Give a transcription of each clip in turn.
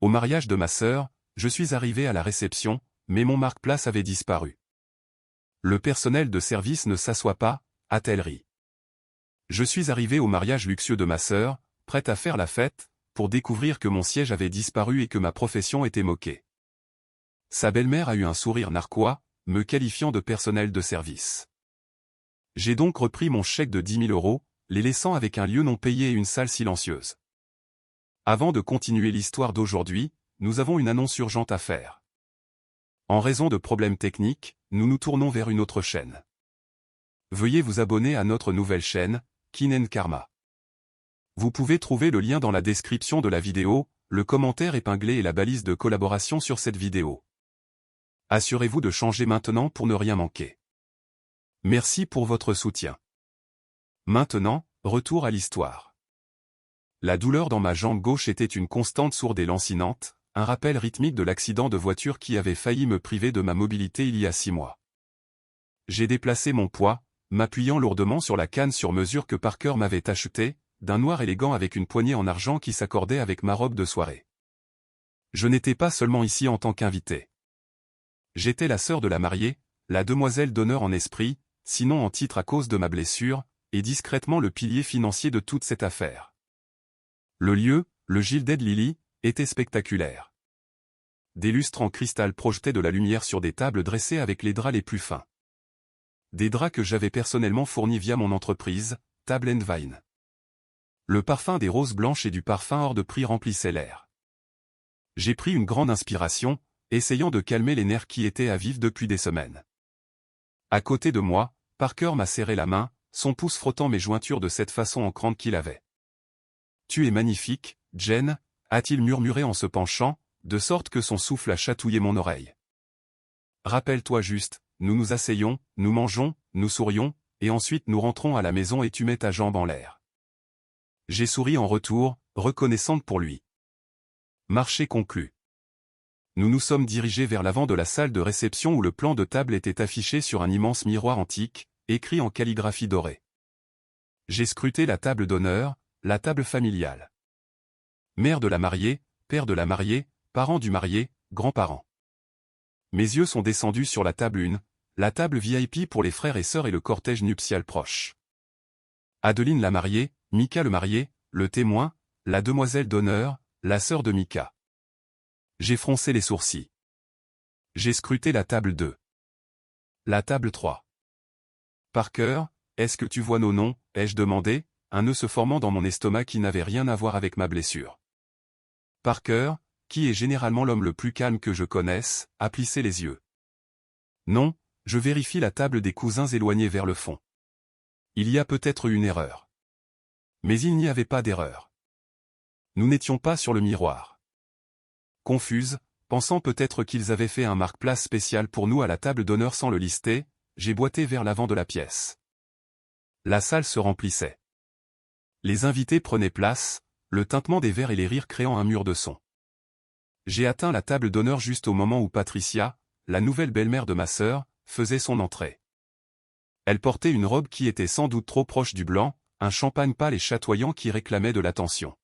Au mariage de ma sœur, je suis arrivé à la réception, mais mon marque-place avait disparu. Le personnel de service ne s'assoit pas, a-t-elle ri. Je suis arrivé au mariage luxueux de ma sœur, prête à faire la fête, pour découvrir que mon siège avait disparu et que ma profession était moquée. Sa belle-mère a eu un sourire narquois, me qualifiant de personnel de service. J'ai donc repris mon chèque de 10 000 €, les laissant avec un lieu non payé et une salle silencieuse. Avant de continuer l'histoire d'aujourd'hui, nous avons une annonce urgente à faire. En raison de problèmes techniques, nous nous tournons vers une autre chaîne. Veuillez vous abonner à notre nouvelle chaîne, Kin & Karma. Vous pouvez trouver le lien dans la description de la vidéo, le commentaire épinglé et la balise de collaboration sur cette vidéo. Assurez-vous de changer maintenant pour ne rien manquer. Merci pour votre soutien. Maintenant, retour à l'histoire. La douleur dans ma jambe gauche était une constante sourde et lancinante, un rappel rythmique de l'accident de voiture qui avait failli me priver de ma mobilité il y a 6 mois. J'ai déplacé mon poids, m'appuyant lourdement sur la canne sur mesure que Parker m'avait achetée, d'un noir élégant avec une poignée en argent qui s'accordait avec ma robe de soirée. Je n'étais pas seulement ici en tant qu'invité. J'étais la sœur de la mariée, la demoiselle d'honneur en esprit, sinon en titre à cause de ma blessure, et discrètement le pilier financier de toute cette affaire. Le lieu, le Gilded Lily, était spectaculaire. Des lustres en cristal projetaient de la lumière sur des tables dressées avec les draps les plus fins. Des draps que j'avais personnellement fournis via mon entreprise, Table & Vine. Le parfum des roses blanches et du parfum hors de prix remplissait l'air. J'ai pris une grande inspiration, essayant de calmer les nerfs qui étaient à vif depuis des semaines. À côté de moi, Parker m'a serré la main, son pouce frottant mes jointures de cette façon ancrante qu'il avait. « Tu es magnifique, Jen », a-t-il murmuré en se penchant, de sorte que son souffle a chatouillé mon oreille. « Rappelle-toi juste, nous nous asseyons, nous mangeons, nous sourions, et ensuite nous rentrons à la maison et tu mets ta jambe en l'air. » J'ai souri en retour, reconnaissante pour lui. Marché conclu. Nous nous sommes dirigés vers l'avant de la salle de réception où le plan de table était affiché sur un immense miroir antique, écrit en calligraphie dorée. J'ai scruté la table d'honneur, la table familiale. Mère de la mariée, père de la mariée, parents du marié, grands-parents. Mes yeux sont descendus sur la table 1, la table VIP pour les frères et sœurs et le cortège nuptial proche. Adeline la mariée, Mika le marié, le témoin, la demoiselle d'honneur, la sœur de Mika. J'ai froncé les sourcils. J'ai scruté la table 2. La table 3. Parker, est-ce que tu vois nos noms, ai-je demandé, un nœud se formant dans mon estomac qui n'avait rien à voir avec ma blessure. Parker, qui est généralement l'homme le plus calme que je connaisse, a plissé les yeux. Non, je vérifie la table des cousins éloignés vers le fond. Il y a peut-être une erreur. Mais il n'y avait pas d'erreur. Nous n'étions pas sur le miroir. Confuse, pensant peut-être qu'ils avaient fait un marque-place spécial pour nous à la table d'honneur sans le lister, j'ai boité vers l'avant de la pièce. La salle se remplissait. Les invités prenaient place, le tintement des verres et les rires créant un mur de son. J'ai atteint la table d'honneur juste au moment où Patricia, la nouvelle belle-mère de ma sœur, faisait son entrée. Elle portait une robe qui était sans doute trop proche du blanc, un champagne pâle et chatoyant qui réclamait de l'attention.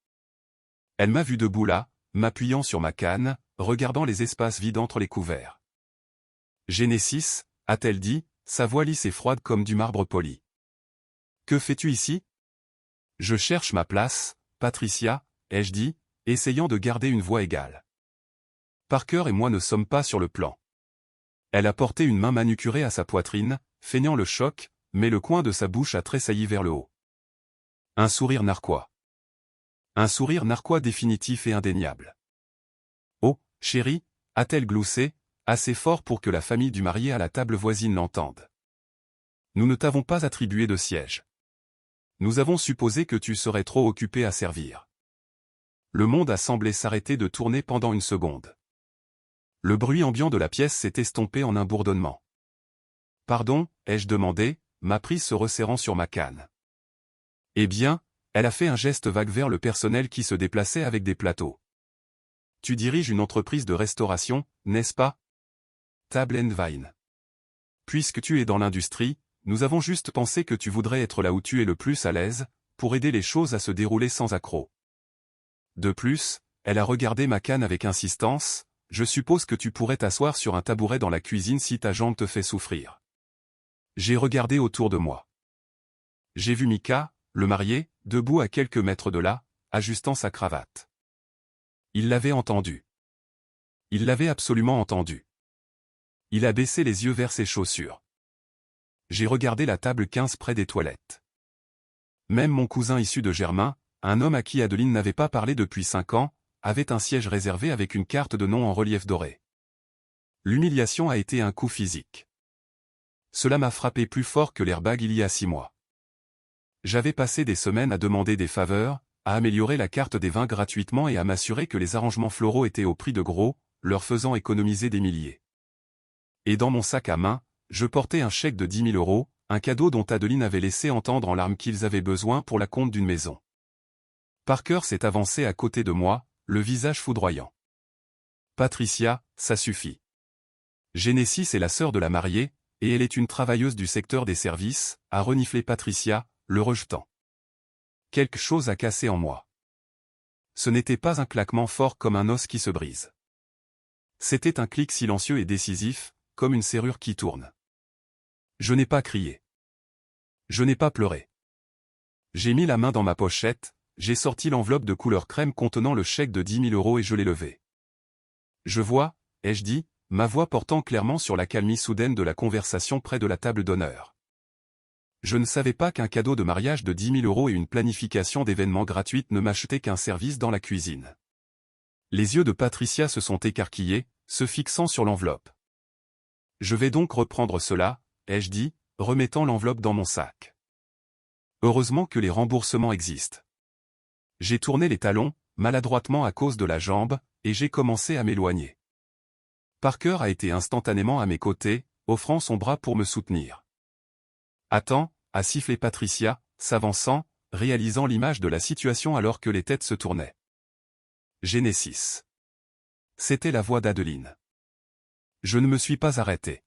Elle m'a vu debout là, m'appuyant sur ma canne, regardant les espaces vides entre les couverts. « Genesis » a-t-elle dit, sa voix lisse et froide comme du marbre poli. « Que fais-tu ici ?»« Je cherche ma place, Patricia » ai-je dit, essayant de garder une voix égale. Parker et moi ne sommes pas sur le plan. Elle a porté une main manucurée à sa poitrine, feignant le choc, mais le coin de sa bouche a tressailli vers le haut. Un sourire narquois. Un sourire narquois définitif et indéniable. « Oh, chérie » a-t-elle gloussé, assez fort pour que la famille du marié à la table voisine l'entende. « Nous ne t'avons pas attribué de siège. Nous avons supposé que tu serais trop occupé à servir. » Le monde a semblé s'arrêter de tourner pendant une seconde. Le bruit ambiant de la pièce s'est estompé en un bourdonnement. « Pardon » ai-je demandé, ma prise se resserrant sur ma canne. « Eh bien » elle a fait un geste vague vers le personnel qui se déplaçait avec des plateaux. « Tu diriges une entreprise de restauration, n'est-ce pas ? Table & Vine. Puisque tu es dans l'industrie, nous avons juste pensé que tu voudrais être là où tu es le plus à l'aise, pour aider les choses à se dérouler sans accroc. De plus, elle a regardé ma canne avec insistance. Je suppose que tu pourrais t'asseoir sur un tabouret dans la cuisine si ta jambe te fait souffrir. J'ai regardé autour de moi. J'ai vu Mika, le marié, debout à quelques mètres de là, ajustant sa cravate. Il l'avait entendu. Il l'avait absolument entendu. Il a baissé les yeux vers ses chaussures. J'ai regardé la table 15 près des toilettes. Même mon cousin issu de Germain, un homme à qui Adeline n'avait pas parlé depuis 5 ans, avait un siège réservé avec une carte de nom en relief doré. L'humiliation a été un coup physique. Cela m'a frappé plus fort que l'airbag il y a 6 mois. J'avais passé des semaines à demander des faveurs, à améliorer la carte des vins gratuitement et à m'assurer que les arrangements floraux étaient au prix de gros, leur faisant économiser des milliers. Et dans mon sac à main, je portais un chèque de 10 000 €, un cadeau dont Adeline avait laissé entendre en larmes qu'ils avaient besoin pour la compte d'une maison. Parker s'est avancé à côté de moi, le visage foudroyant. Patricia, ça suffit. Genesis est la sœur de la mariée, et elle est une travailleuse du secteur des services, a reniflé Patricia, le rejetant. Quelque chose a cassé en moi. Ce n'était pas un claquement fort comme un os qui se brise. C'était un clic silencieux et décisif, comme une serrure qui tourne. Je n'ai pas crié. Je n'ai pas pleuré. J'ai mis la main dans ma pochette, j'ai sorti l'enveloppe de couleur crème contenant le chèque de 10 000 € et je l'ai levé. Je vois, ai-je dit, ma voix portant clairement sur l'accalmie soudaine de la conversation près de la table d'honneur. Je ne savais pas qu'un cadeau de mariage de 10 000 € et une planification d'événements gratuite ne m'achetaient qu'un service dans la cuisine. Les yeux de Patricia se sont écarquillés, se fixant sur l'enveloppe. Je vais donc reprendre cela, ai-je dit, remettant l'enveloppe dans mon sac. Heureusement que les remboursements existent. J'ai tourné les talons, maladroitement à cause de la jambe, et j'ai commencé à m'éloigner. Parker a été instantanément à mes côtés, offrant son bras pour me soutenir. Attends, a sifflé Patricia, s'avançant, réalisant l'image de la situation alors que les têtes se tournaient. Genesis. C'était la voix d'Adeline. Je ne me suis pas arrêté.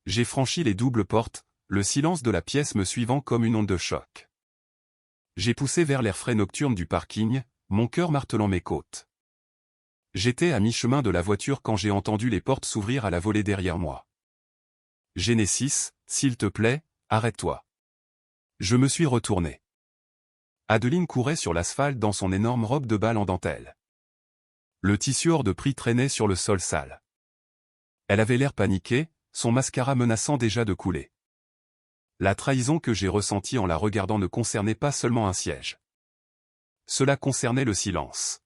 J'ai franchi les doubles portes, le silence de la pièce me suivant comme une onde de choc. J'ai poussé vers l'air frais nocturne du parking, mon cœur martelant mes côtes. J'étais à mi-chemin de la voiture quand j'ai entendu les portes s'ouvrir à la volée derrière moi. Genesis, s'il te plaît, arrête-toi. Je me suis retourné. Adeline courait sur l'asphalte dans son énorme robe de bal en dentelle. Le tissu hors de prix traînait sur le sol sale. Elle avait l'air paniquée, son mascara menaçant déjà de couler. La trahison que j'ai ressentie en la regardant ne concernait pas seulement un siège. Cela concernait le silence.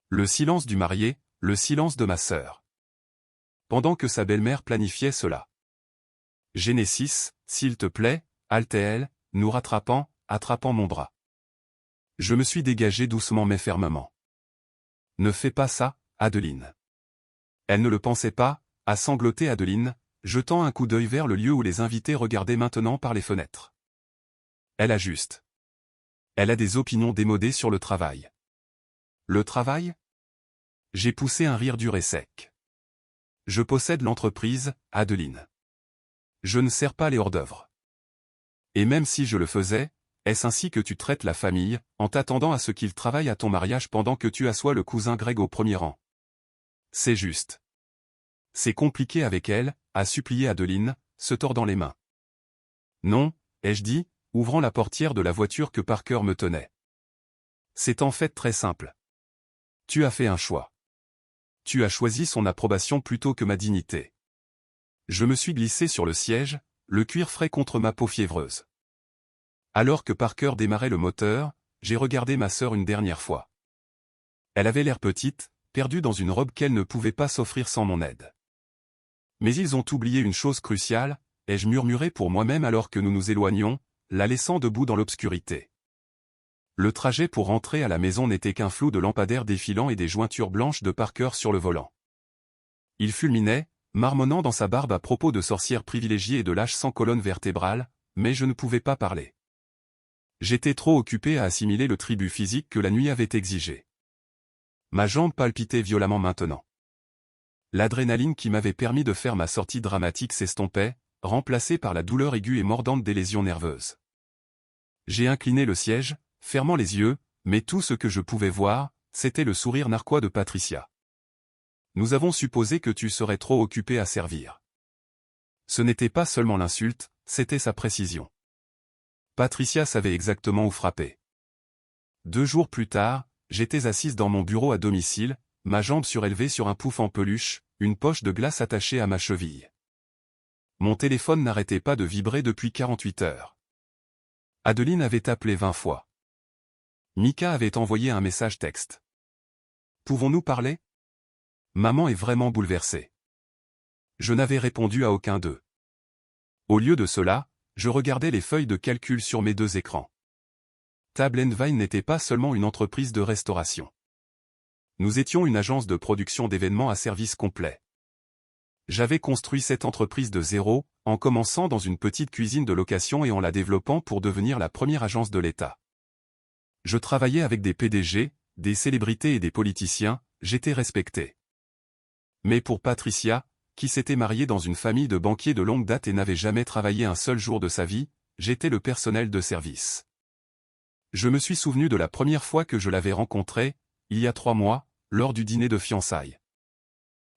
Le silence du marié, le silence de ma sœur. Pendant que sa belle-mère planifiait cela. Genesis, s'il te plaît, halte-t-elle, nous rattrapant, attrapant mon bras. Je me suis dégagé doucement mais fermement. Ne fais pas ça, Adeline. Elle ne le pensait pas, a sangloté Adeline, jetant un coup d'œil vers le lieu où les invités regardaient maintenant par les fenêtres. Elle a juste. Elle a des opinions démodées sur le travail. Le travail? J'ai poussé un rire dur et sec. Je possède l'entreprise, Adeline. Je ne sers pas les hors-d'œuvre. Et même si je le faisais, est-ce ainsi que tu traites la famille, en t'attendant à ce qu'il travaille à ton mariage pendant que tu assois le cousin Greg au premier rang? C'est juste. C'est compliqué avec elle, a supplié Adeline, se tordant les mains. Non, ai-je dit, ouvrant la portière de la voiture que Parker me tenait. C'est en fait très simple. Tu as fait un choix. Tu as choisi son approbation plutôt que ma dignité. Je me suis glissé sur le siège, le cuir frais contre ma peau fiévreuse. Alors que Parker démarrait le moteur, j'ai regardé ma sœur une dernière fois. Elle avait l'air petite, perdue dans une robe qu'elle ne pouvait pas s'offrir sans mon aide. Mais ils ont oublié une chose cruciale, ai-je murmuré pour moi-même alors que nous nous éloignions, la laissant debout dans l'obscurité. Le trajet pour rentrer à la maison n'était qu'un flou de lampadaires défilant et des jointures blanches de Parker sur le volant. Il fulminait, marmonnant dans sa barbe à propos de sorcières privilégiées et de lâches sans colonne vertébrale, mais je ne pouvais pas parler. J'étais trop occupé à assimiler le tribut physique que la nuit avait exigé. Ma jambe palpitait violemment maintenant. L'adrénaline qui m'avait permis de faire ma sortie dramatique s'estompait, remplacée par la douleur aiguë et mordante des lésions nerveuses. J'ai incliné le siège, fermant les yeux, mais tout ce que je pouvais voir, c'était le sourire narquois de Patricia. Nous avons supposé que tu serais trop occupé à servir. Ce n'était pas seulement l'insulte, c'était sa précision. Patricia savait exactement où frapper. 2 jours plus tard, j'étais assise dans mon bureau à domicile, ma jambe surélevée sur un pouf en peluche, une poche de glace attachée à ma cheville. Mon téléphone n'arrêtait pas de vibrer depuis 48 heures. Adeline avait appelé 20 fois. Mika avait envoyé un message texte. Pouvons-nous parler? Maman est vraiment bouleversée. Je n'avais répondu à aucun d'eux. Au lieu de cela, je regardais les feuilles de calcul sur mes 2 écrans. Table & Vine n'était pas seulement une entreprise de restauration. Nous étions une agence de production d'événements à service complet. J'avais construit cette entreprise de zéro, en commençant dans une petite cuisine de location et en la développant pour devenir la première agence de l'État. Je travaillais avec des PDG, des célébrités et des politiciens, j'étais respecté. Mais pour Patricia, qui s'était mariée dans une famille de banquiers de longue date et n'avait jamais travaillé un seul jour de sa vie, j'étais le personnel de service. Je me suis souvenu de la première fois que je l'avais rencontrée, il y a 3 mois, lors du dîner de fiançailles.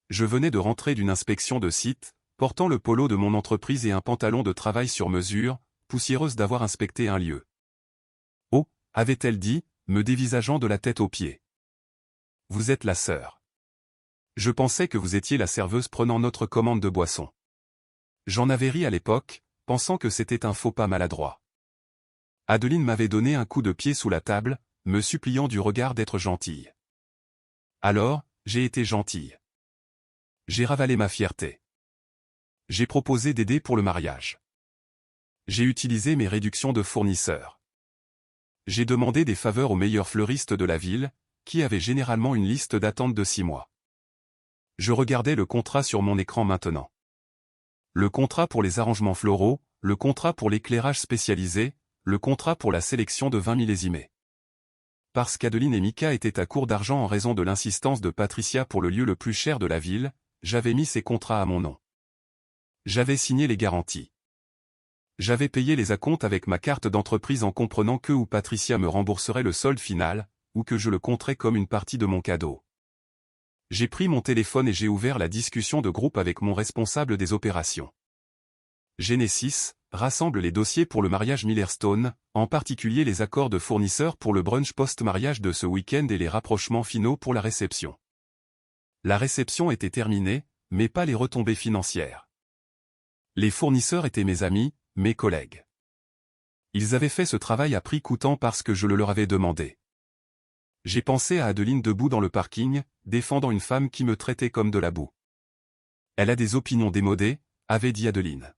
Je venais de rentrer d'une inspection de site, portant le polo de mon entreprise et un pantalon de travail sur mesure, poussiéreuse d'avoir inspecté un lieu. Oh, avait-elle dit, me dévisageant de la tête aux pieds. Vous êtes la sœur. Je pensais que vous étiez la serveuse prenant notre commande de boisson. J'en avais ri à l'époque, pensant que c'était un faux pas maladroit. Adeline m'avait donné un coup de pied sous la table, me suppliant du regard d'être gentille. Alors, j'ai été gentille. J'ai ravalé ma fierté. J'ai proposé d'aider pour le mariage. J'ai utilisé mes réductions de fournisseurs. J'ai demandé des faveurs aux meilleurs fleuristes de la ville, qui avaient généralement une liste d'attente de 6 mois. Je regardais le contrat sur mon écran maintenant. Le contrat pour les arrangements floraux, le contrat pour l'éclairage spécialisé, le contrat pour la sélection de 20 millésimés. Parce qu'Adeline et Mika étaient à court d'argent en raison de l'insistance de Patricia pour le lieu le plus cher de la ville, j'avais mis ces contrats à mon nom. J'avais signé les garanties. J'avais payé les acomptes avec ma carte d'entreprise en comprenant que ou Patricia me rembourserait le solde final, ou que je le compterais comme une partie de mon cadeau. J'ai pris mon téléphone et j'ai ouvert la discussion de groupe avec mon responsable des opérations. Genesis rassemble les dossiers pour le mariage Millerstone, en particulier les accords de fournisseurs pour le brunch post-mariage de ce week-end et les rapprochements finaux pour la réception. La réception était terminée, mais pas les retombées financières. Les fournisseurs étaient mes amis, mes collègues. Ils avaient fait ce travail à prix coûtant parce que je le leur avais demandé. J'ai pensé à Adeline debout dans le parking, défendant une femme qui me traitait comme de la boue. Elle a des opinions démodées, avait dit Adeline.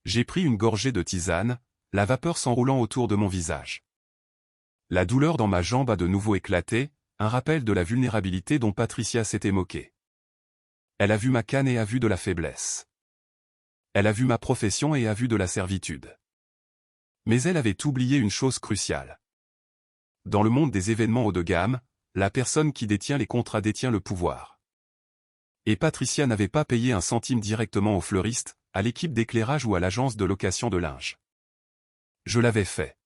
J'ai pris une gorgée de tisane, la vapeur s'enroulant autour de mon visage. La douleur dans ma jambe a de nouveau éclaté, un rappel de la vulnérabilité dont Patricia s'était moquée. Elle a vu ma canne et a vu de la faiblesse. Elle a vu ma profession et a vu de la servitude. Mais elle avait oublié une chose cruciale. Dans le monde des événements haut de gamme, la personne qui détient les contrats détient le pouvoir. Et Patricia n'avait pas payé un centime directement au fleuriste, à l'équipe d'éclairage ou à l'agence de location de linge. Je l'avais fait.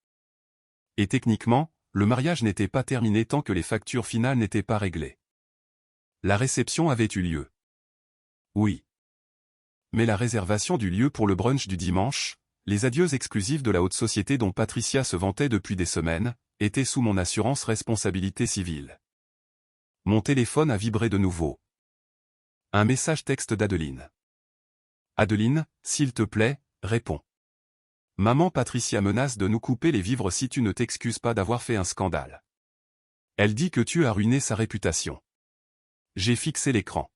Et techniquement, le mariage n'était pas terminé tant que les factures finales n'étaient pas réglées. La réception avait eu lieu. Oui. Mais la réservation du lieu pour le brunch du dimanche, les adieux exclusifs de la haute société dont Patricia se vantait depuis des semaines, étaient sous mon assurance responsabilité civile. Mon téléphone a vibré de nouveau. Un message texte d'Adeline. Adeline, s'il te plaît, réponds. Maman Patricia menace de nous couper les vivres si tu ne t'excuses pas d'avoir fait un scandale. Elle dit que tu as ruiné sa réputation. J'ai fixé l'écran.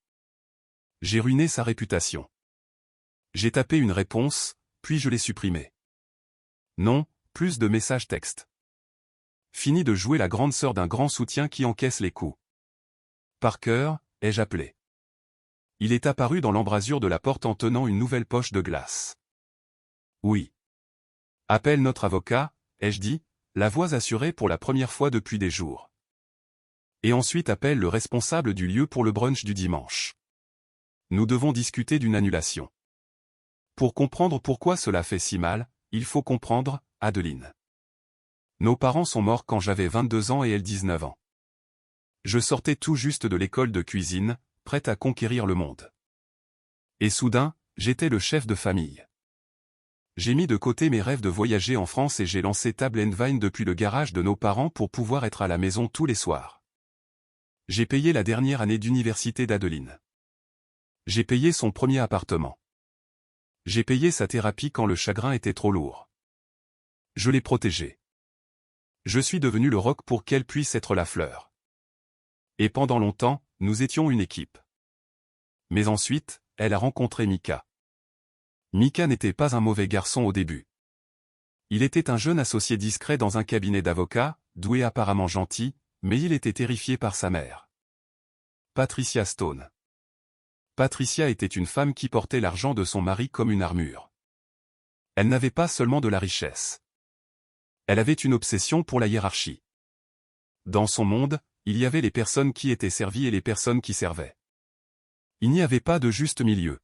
J'ai ruiné sa réputation. J'ai tapé une réponse, puis je l'ai supprimée. Non, plus de messages texte. Fini de jouer la grande sœur d'un grand soutien qui encaisse les coups. Parker, ai-je appelé. Il est apparu dans l'embrasure de la porte en tenant une nouvelle poche de glace. Oui. Appelle notre avocat, ai-je dit, la voix assurée pour la première fois depuis des jours. Et ensuite appelle le responsable du lieu pour le brunch du dimanche. Nous devons discuter d'une annulation. Pour comprendre pourquoi cela fait si mal, il faut comprendre, Adeline. Nos parents sont morts quand j'avais 22 ans et elle 19 ans. Je sortais tout juste de l'école de cuisine, prête à conquérir le monde. Et soudain, j'étais le chef de famille. J'ai mis de côté mes rêves de voyager en France et j'ai lancé Table & Vine depuis le garage de nos parents pour pouvoir être à la maison tous les soirs. J'ai payé la dernière année d'université d'Adeline. J'ai payé son premier appartement. J'ai payé sa thérapie quand le chagrin était trop lourd. Je l'ai protégée. Je suis devenu le roc pour qu'elle puisse être la fleur. Et pendant longtemps, nous étions une équipe. Mais ensuite, elle a rencontré Mika. Mika n'était pas un mauvais garçon au début. Il était un jeune associé discret dans un cabinet d'avocats, doué apparemment gentil, mais il était terrifié par sa mère. Patricia Stone. Patricia était une femme qui portait l'argent de son mari comme une armure. Elle n'avait pas seulement de la richesse. Elle avait une obsession pour la hiérarchie. Dans son monde, il y avait les personnes qui étaient servies et les personnes qui servaient. Il n'y avait pas de juste milieu.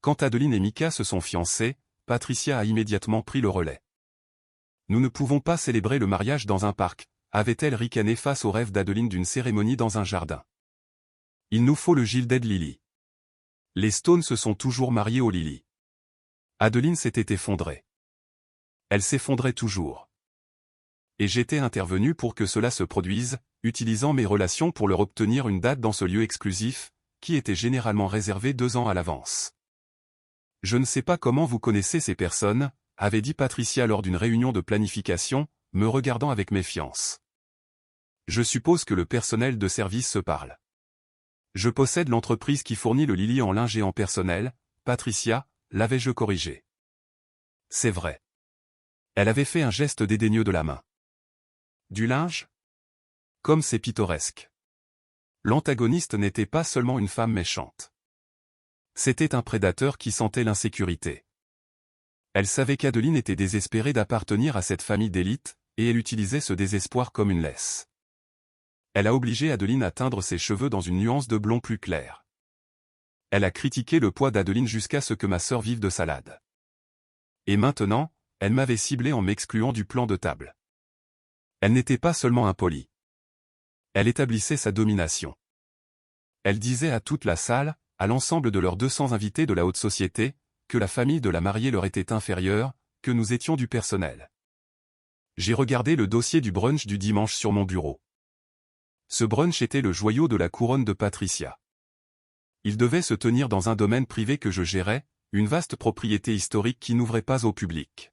Quand Adeline et Mika se sont fiancés, Patricia a immédiatement pris le relais. Nous ne pouvons pas célébrer le mariage dans un parc, avait-elle ricané face au rêve d'Adeline d'une cérémonie dans un jardin. Il nous faut le Gilded Lily. Les Stones se sont toujours mariés au Lily. Adeline s'était effondrée. Elle s'effondrait toujours. Et j'étais intervenu pour que cela se produise, utilisant mes relations pour leur obtenir une date dans ce lieu exclusif, qui était généralement réservé 2 ans à l'avance. Je ne sais pas comment vous connaissez ces personnes, avait dit Patricia lors d'une réunion de planification, me regardant avec méfiance. Je suppose que le personnel de service se parle. Je possède l'entreprise qui fournit le Lily en linge et en personnel, Patricia, l'avais-je corrigé. C'est vrai. Elle avait fait un geste dédaigneux de la main. Du linge? Comme c'est pittoresque. L'antagoniste n'était pas seulement une femme méchante. C'était un prédateur qui sentait l'insécurité. Elle savait qu'Adeline était désespérée d'appartenir à cette famille d'élite, et elle utilisait ce désespoir comme une laisse. Elle a obligé Adeline à teindre ses cheveux dans une nuance de blond plus clair. Elle a critiqué le poids d'Adeline jusqu'à ce que ma sœur vive de salade. Et maintenant, elle m'avait ciblé en m'excluant du plan de table. Elle n'était pas seulement impolie. Elle établissait sa domination. Elle disait à toute la salle, à l'ensemble de leurs 200 invités de la haute société, que la famille de la mariée leur était inférieure, que nous étions du personnel. J'ai regardé le dossier du brunch du dimanche sur mon bureau. Ce brunch était le joyau de la couronne de Patricia. Il devait se tenir dans un domaine privé que je gérais, une vaste propriété historique qui n'ouvrait pas au public.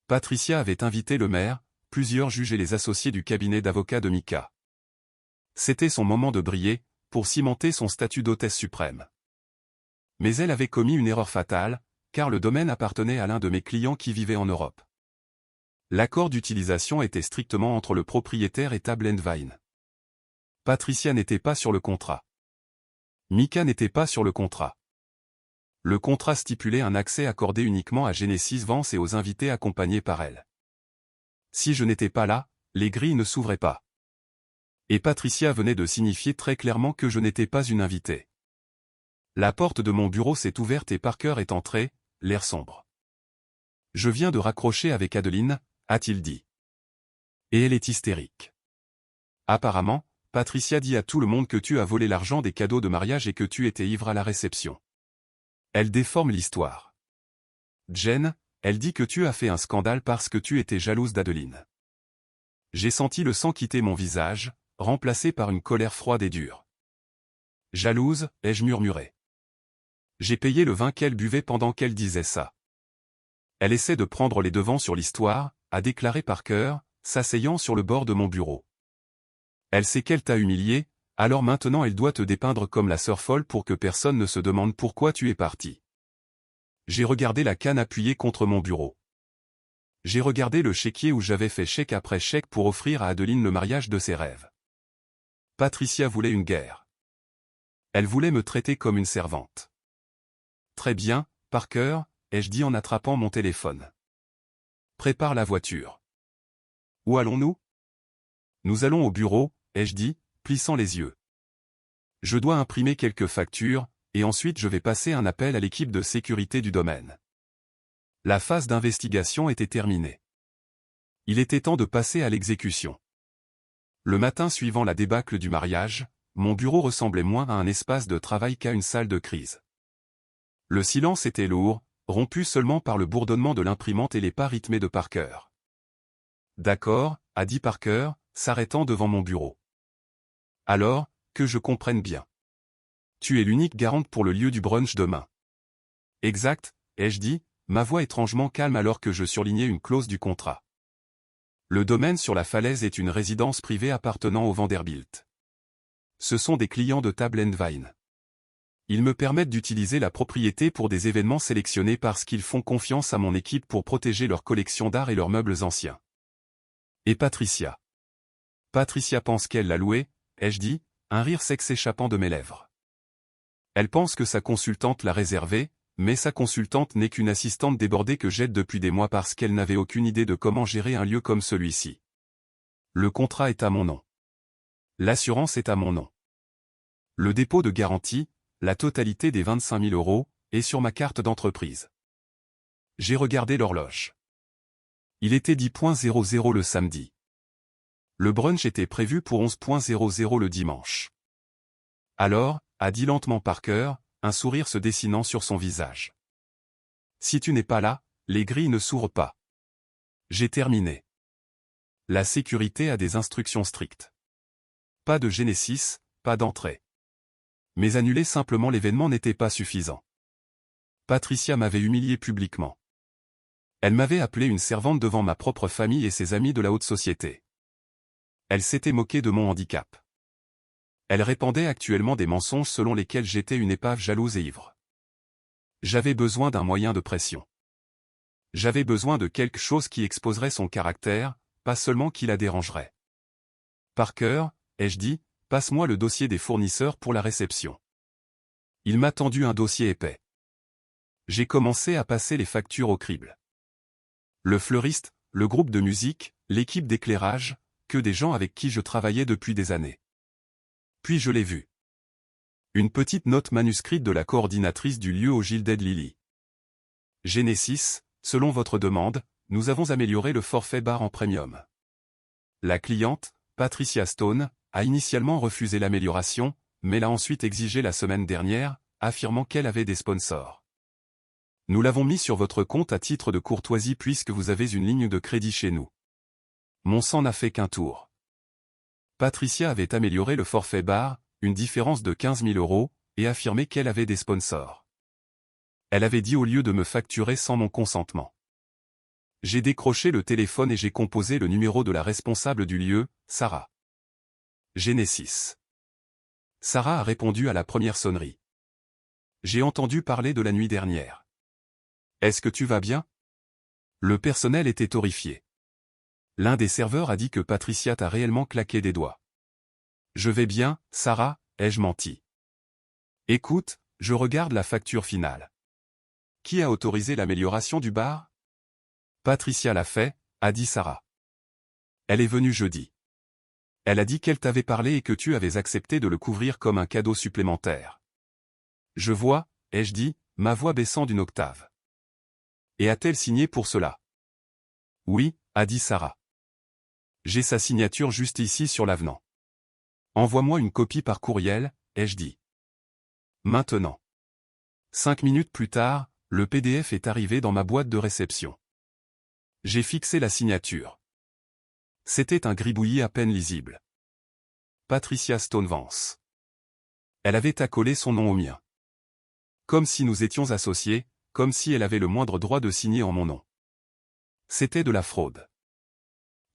Patricia avait invité le maire, plusieurs juges et les associés du cabinet d'avocats de Mika. C'était son moment de briller, pour cimenter son statut d'hôtesse suprême. Mais elle avait commis une erreur fatale, car le domaine appartenait à l'un de mes clients qui vivait en Europe. L'accord d'utilisation était strictement entre le propriétaire et Table & Vine. Patricia n'était pas sur le contrat. Mika n'était pas sur le contrat. Le contrat stipulait un accès accordé uniquement à Genesis Vance et aux invités accompagnés par elle. Si je n'étais pas là, les grilles ne s'ouvraient pas. Et Patricia venait de signifier très clairement que je n'étais pas une invitée. La porte de mon bureau s'est ouverte et Parker est entré, l'air sombre. Je viens de raccrocher avec Adeline, a-t-il dit. Et elle est hystérique. Apparemment, Patricia dit à tout le monde que tu as volé l'argent des cadeaux de mariage et que tu étais ivre à la réception. Elle déforme l'histoire. Jen, elle dit que tu as fait un scandale parce que tu étais jalouse d'Adeline. J'ai senti le sang quitter mon visage, remplacé par une colère froide et dure. Jalouse, ai-je murmuré. J'ai payé le vin qu'elle buvait pendant qu'elle disait ça. Elle essaie de prendre les devants sur l'histoire, a déclaré Parker, s'asseyant sur le bord de mon bureau. Elle sait qu'elle t'a humilié, alors maintenant elle doit te dépeindre comme la sœur folle pour que personne ne se demande pourquoi tu es parti. J'ai regardé la canne appuyée contre mon bureau. J'ai regardé le chéquier où j'avais fait chèque après chèque pour offrir à Adeline le mariage de ses rêves. Patricia voulait une guerre. Elle voulait me traiter comme une servante. Très bien, Parker, ai-je dit en attrapant mon téléphone. Prépare la voiture. Où allons-nous? Nous allons au bureau, ai-je dit, plissant les yeux. Je dois imprimer quelques factures, et ensuite je vais passer un appel à l'équipe de sécurité du domaine. La phase d'investigation était terminée. Il était temps de passer à l'exécution. Le matin suivant la débâcle du mariage, mon bureau ressemblait moins à un espace de travail qu'à une salle de crise. Le silence était lourd, rompu seulement par le bourdonnement de l'imprimante et les pas rythmés de Parker. « D'accord » a dit Parker, s'arrêtant devant mon bureau. « Alors, que je comprenne bien. Tu es l'unique garante pour le lieu du brunch demain. »« Exact » ai-je dit, ma voix étrangement calme alors que je surlignais une clause du contrat. Le domaine sur la falaise est une résidence privée appartenant au Vanderbilt. Ce sont des clients de Table & Vine. Ils me permettent d'utiliser la propriété pour des événements sélectionnés parce qu'ils font confiance à mon équipe pour protéger leur collection d'art et leurs meubles anciens. Et Patricia. Patricia pense qu'elle l'a loué, ai-je dit, un rire sec s'échappant de mes lèvres. Elle pense que sa consultante l'a réservé, mais sa consultante n'est qu'une assistante débordée que j'aide depuis des mois parce qu'elle n'avait aucune idée de comment gérer un lieu comme celui-ci. Le contrat est à mon nom. L'assurance est à mon nom. Le dépôt de garantie, la totalité des 25 000 €, est sur ma carte d'entreprise. J'ai regardé l'horloge. Il était 10:00 le samedi. Le brunch était prévu pour 11:00 le dimanche. Alors, a dit lentement Parker, un sourire se dessinant sur son visage. Si tu n'es pas là, les grilles ne s'ouvrent pas. J'ai terminé. La sécurité a des instructions strictes. Pas de Genesis, pas d'entrée. Mais annuler simplement l'événement n'était pas suffisant. Patricia m'avait humilié publiquement. Elle m'avait appelé une servante devant ma propre famille et ses amis de la haute société. Elle s'était moquée de mon handicap. Elle répandait actuellement des mensonges selon lesquels j'étais une épave jalouse et ivre. J'avais besoin d'un moyen de pression. J'avais besoin de quelque chose qui exposerait son caractère, pas seulement qui la dérangerait. Parker, ai-je dit, passe-moi le dossier des fournisseurs pour la réception. Il m'a tendu un dossier épais. J'ai commencé à passer les factures au crible. Le fleuriste, le groupe de musique, l'équipe d'éclairage, que des gens avec qui je travaillais depuis des années. Puis je l'ai vu. Une petite note manuscrite de la coordinatrice du lieu au Gilded Lily. Genesis, selon votre demande, nous avons amélioré le forfait bar en premium. La cliente, Patricia Stone, a initialement refusé l'amélioration, mais l'a ensuite exigé la semaine dernière, affirmant qu'elle avait des sponsors. Nous l'avons mis sur votre compte à titre de courtoisie puisque vous avez une ligne de crédit chez nous. Mon sang n'a fait qu'un tour. Patricia avait amélioré le forfait bar, une différence de 15 000 €, et affirmé qu'elle avait des sponsors. Elle avait dit au lieu de me facturer sans mon consentement. J'ai décroché le téléphone et j'ai composé le numéro de la responsable du lieu, Sarah. Genesis. Sarah a répondu à la première sonnerie. J'ai entendu parler de la nuit dernière. Est-ce que tu vas bien? Le personnel était horrifié. L'un des serveurs a dit que Patricia t'a réellement claqué des doigts. Je vais bien, Sarah, ai-je menti. Écoute, je regarde la facture finale. Qui a autorisé l'amélioration du bar? Patricia l'a fait, a dit Sarah. Elle est venue jeudi. Elle a dit qu'elle t'avait parlé et que tu avais accepté de le couvrir comme un cadeau supplémentaire. Je vois, ai-je dit, ma voix baissant d'une octave. Et a-t-elle signé pour cela? Oui, a dit Sarah. J'ai sa signature juste ici sur l'avenant. Envoie-moi une copie par courriel, ai-je dit. Maintenant. 5 minutes plus tard, le PDF est arrivé dans ma boîte de réception. J'ai fixé la signature. C'était un gribouillis à peine lisible. Patricia Stone Vance. Elle avait accolé son nom au mien. Comme si nous étions associés, comme si elle avait le moindre droit de signer en mon nom. C'était de la fraude.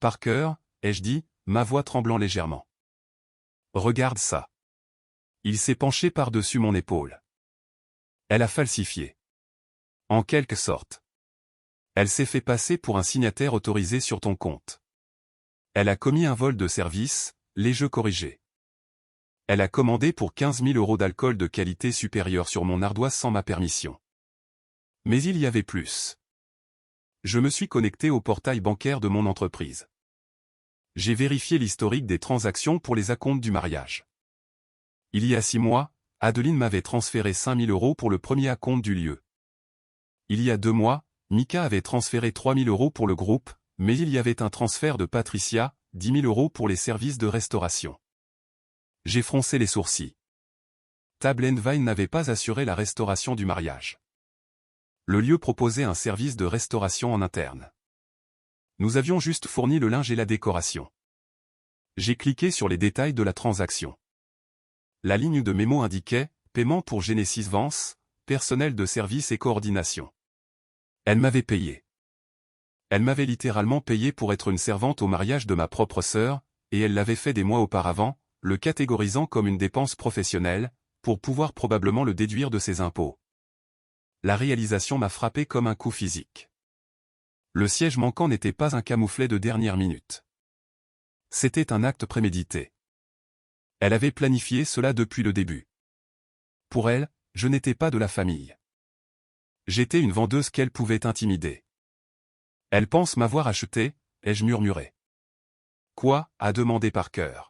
Parker, ai-je dit, ma voix tremblant légèrement. Regarde ça. Il s'est penché par-dessus mon épaule. Elle a falsifié. En quelque sorte. Elle s'est fait passer pour un signataire autorisé sur ton compte. Elle a commis un vol de service, les jeux corrigés. Elle a commandé pour 15 000 € d'alcool de qualité supérieure sur mon ardoise sans ma permission. Mais il y avait plus. Je me suis connecté au portail bancaire de mon entreprise. J'ai vérifié l'historique des transactions pour les acomptes du mariage. Il y a 6 mois, Adeline m'avait transféré 5 000 € pour le premier acompte du lieu. Il y a 2 mois, Mika avait transféré 3 000 € pour le groupe, mais il y avait un transfert de Patricia, 10 000 € pour les services de restauration. J'ai froncé les sourcils. Table & Wine n'avait pas assuré la restauration du mariage. Le lieu proposait un service de restauration en interne. Nous avions juste fourni le linge et la décoration. J'ai cliqué sur les détails de la transaction. La ligne de mémo indiquait « Paiement pour Genesis Vance, personnel de service et coordination ». Elle m'avait payé. Elle m'avait littéralement payé pour être une servante au mariage de ma propre sœur, et elle l'avait fait des mois auparavant, le catégorisant comme une dépense professionnelle, pour pouvoir probablement le déduire de ses impôts. La réalisation m'a frappé comme un coup physique. Le siège manquant n'était pas un camouflet de dernière minute. C'était un acte prémédité. Elle avait planifié cela depuis le début. Pour elle, je n'étais pas de la famille. J'étais une vendeuse qu'elle pouvait intimider. Elle pense m'avoir acheté, ai-je murmuré. Quoi, a demandé Parker.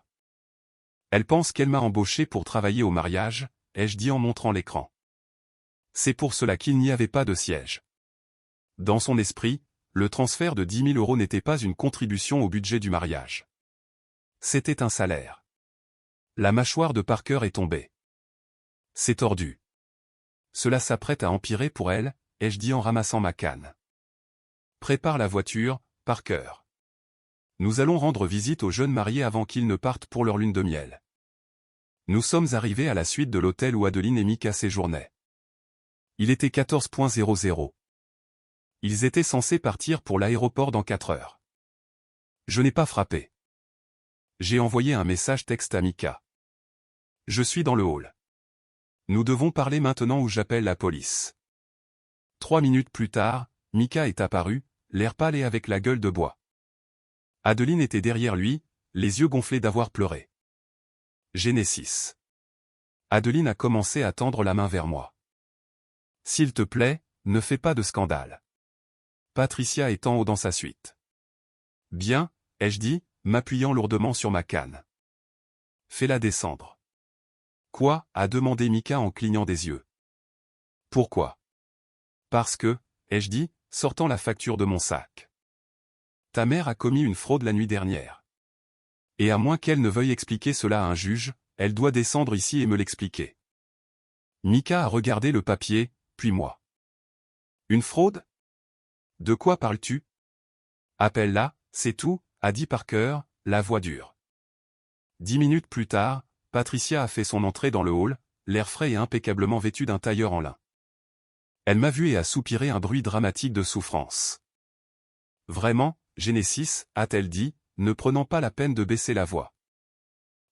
Elle pense qu'elle m'a embauché pour travailler au mariage, ai-je dit en montrant l'écran. C'est pour cela qu'il n'y avait pas de siège. Dans son esprit, le transfert de 10 000 € n'était pas une contribution au budget du mariage. C'était un salaire. La mâchoire de Parker est tombée. C'est tordu. Cela s'apprête à empirer pour elle, ai-je dit en ramassant ma canne. Prépare la voiture, Parker. Nous allons rendre visite aux jeunes mariés avant qu'ils ne partent pour leur lune de miel. Nous sommes arrivés à la suite de l'hôtel où Adeline et Mika séjournaient. Il était 14h00. Ils étaient censés partir pour l'aéroport dans 4 heures. Je n'ai pas frappé. J'ai envoyé un message texte à Mika. Je suis dans le hall. Nous devons parler maintenant ou j'appelle la police. 3 minutes plus tard, Mika est apparu, l'air pâle et avec la gueule de bois. Adeline était derrière lui, les yeux gonflés d'avoir pleuré. Genesis. Adeline a commencé à tendre la main vers moi. S'il te plaît, ne fais pas de scandale. Patricia est en haut dans sa suite. Bien, ai-je dit, m'appuyant lourdement sur ma canne. Fais-la descendre. Quoi, a demandé Mika en clignant des yeux. Pourquoi? Parce que, ai-je dit, sortant la facture de mon sac. Ta mère a commis une fraude la nuit dernière. Et à moins qu'elle ne veuille expliquer cela à un juge, elle doit descendre ici et me l'expliquer. Mika a regardé le papier, puis moi. Une fraude? De quoi parles-tu? Appelle-la, c'est tout, a dit Parker, la voix dure. 10 minutes plus tard, Patricia a fait son entrée dans le hall, l'air frais et impeccablement vêtue d'un tailleur en lin. Elle m'a vu et a soupiré un bruit dramatique de souffrance. Vraiment, Genesis, a-t-elle dit, ne prenant pas la peine de baisser la voix.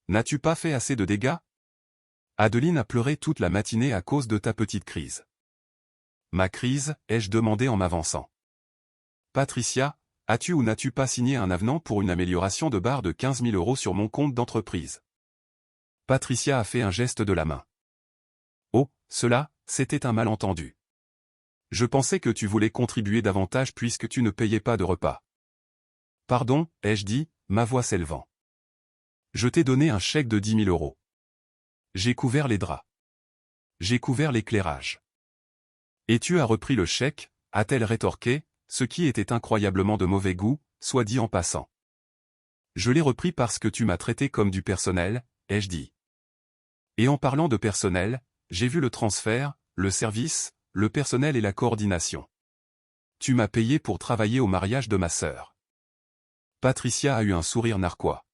N'as-tu pas fait assez de dégâts? Adeline a pleuré toute la matinée à cause de ta petite crise. Ma crise, ai-je demandé en m'avançant. Patricia, as-tu ou n'as-tu pas signé un avenant pour une amélioration de barre de 15 000 € sur mon compte d'entreprise? Patricia a fait un geste de la main. Oh, cela, c'était un malentendu. Je pensais que tu voulais contribuer davantage puisque tu ne payais pas de repas. Pardon, ai-je dit, ma voix s'élevant. Je t'ai donné un chèque de 10 000 €. J'ai couvert les draps. J'ai couvert l'éclairage. Et tu as repris le chèque, a-t-elle rétorqué, ce qui était incroyablement de mauvais goût, soit dit en passant. Je l'ai repris parce que tu m'as traité comme du personnel, ai-je dit. Et en parlant de personnel, j'ai vu le transfert, le service, le personnel et la coordination. Tu m'as payé pour travailler au mariage de ma sœur. Patricia a eu un sourire narquois.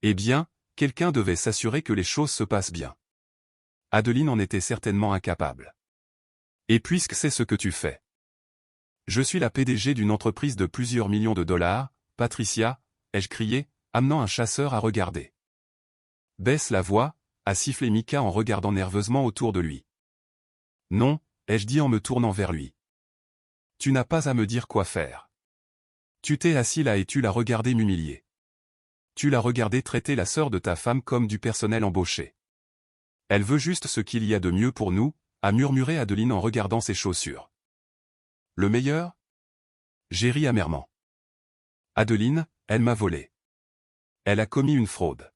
Eh bien, quelqu'un devait s'assurer que les choses se passent bien. Adeline en était certainement incapable. Et puisque c'est ce que tu fais. Je suis la PDG d'une entreprise de plusieurs millions de dollars, Patricia, ai-je crié, amenant un chasseur à regarder. Baisse la voix, a sifflé Mika en regardant nerveusement autour de lui. Non, ai-je dit en me tournant vers lui. Tu n'as pas à me dire quoi faire. Tu t'es assis là et tu l'as regardé m'humilier. Tu l'as regardé traiter la sœur de ta femme comme du personnel embauché. Elle veut juste ce qu'il y a de mieux pour nous, a murmuré Adeline en regardant ses chaussures. Le meilleur? J'ai ri amèrement. Adeline, elle m'a volé. Elle a commis une fraude.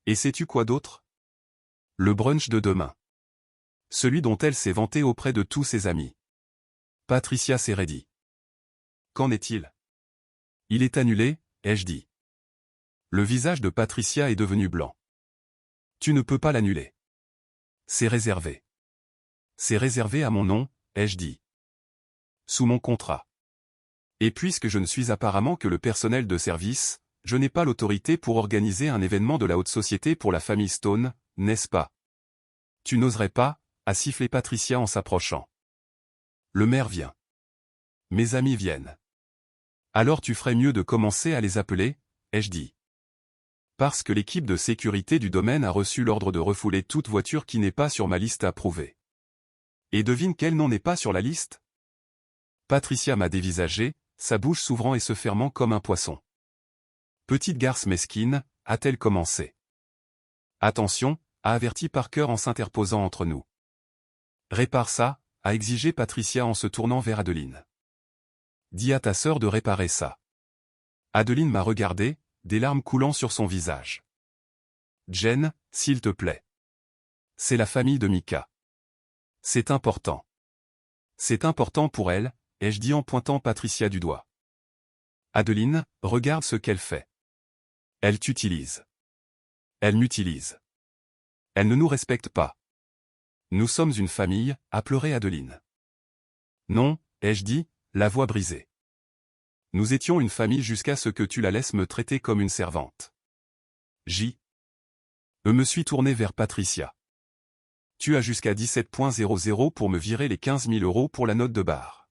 Et sais-tu quoi d'autre? Le brunch de demain. Celui dont elle s'est vantée auprès de tous ses amis. Patricia s'est raidie. Qu'en est-il? Il est annulé, ai-je dit. Le visage de Patricia est devenu blanc. Tu ne peux pas l'annuler. C'est réservé. C'est réservé à mon nom, ai-je dit. Sous mon contrat. Et puisque je ne suis apparemment que le personnel de service, je n'ai pas l'autorité pour organiser un événement de la haute société pour la famille Stone, n'est-ce pas? Tu n'oserais pas, a sifflé Patricia en s'approchant. Le maire vient. Mes amis viennent. Alors tu ferais mieux de commencer à les appeler, ai-je dit. Parce que l'équipe de sécurité du domaine a reçu l'ordre de refouler toute voiture qui n'est pas sur ma liste approuvée. Et devine quel nom n'est pas sur la liste? Patricia m'a dévisagé, sa bouche s'ouvrant et se fermant comme un poisson. Petite garce mesquine, a-t-elle commencé. Attention, a averti Parker en s'interposant entre nous. Répare ça, a exigé Patricia en se tournant vers Adeline. Dis à ta sœur de réparer ça. Adeline m'a regardé, des larmes coulant sur son visage. Jen, s'il te plaît. C'est la famille de Mika. C'est important. C'est important pour elle, ai-je dit en pointant Patricia du doigt. Adeline, regarde ce qu'elle fait. Elle t'utilise. Elle m'utilise. Elle ne nous respecte pas. Nous sommes une famille, a pleuré Adeline. Non, ai-je dit, la voix brisée. Nous étions une famille jusqu'à ce que tu la laisses me traiter comme une servante. Je me suis tourné vers Patricia. Tu as jusqu'à 17.00 pour me virer les 15 000 € pour la note de bar.